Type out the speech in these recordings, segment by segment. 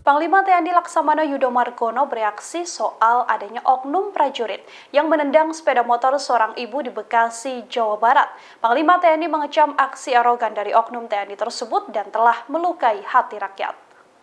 Panglima TNI Laksamana Yudo Margono bereaksi soal adanya oknum prajurit yang menendang sepeda motor seorang ibu di Bekasi, Jawa Barat. Panglima TNI mengecam aksi arogan dari oknum TNI tersebut dan telah melukai hati rakyat.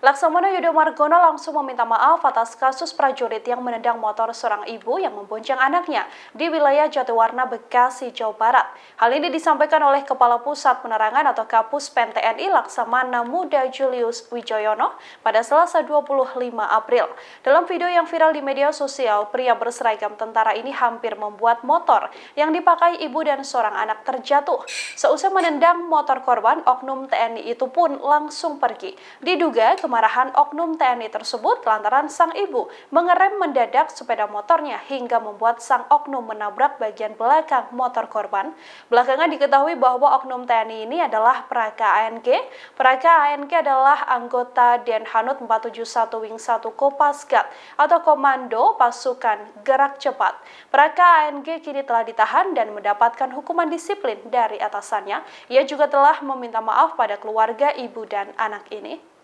Laksamana Yudo Margono langsung meminta maaf atas kasus prajurit yang menendang motor seorang ibu yang membonceng anaknya di wilayah Jatiwarna, Bekasi, Jawa Barat. Hal ini disampaikan oleh Kepala Pusat Penerangan atau Kapus Pen TNI Laksamana Muda Julius Wijoyono pada Selasa 25 April. Dalam video yang viral di media sosial, pria berseragam tentara ini hampir membuat motor yang dipakai ibu dan seorang anak terjatuh. Seusai menendang motor korban, oknum TNI itu pun langsung pergi. Diduga kemarahan oknum TNI tersebut lantaran sang ibu mengerem mendadak sepeda motornya hingga membuat sang oknum menabrak bagian belakang motor korban. Belakangan diketahui bahwa oknum TNI ini adalah Praka ANG. Praka ANG adalah anggota Denhanut 471 Wing 1 Kopasgat atau Komando Pasukan Gerak Cepat. Praka ANG kini telah ditahan dan mendapatkan hukuman disiplin dari atasannya. Ia juga telah meminta maaf pada keluarga ibu dan anak ini.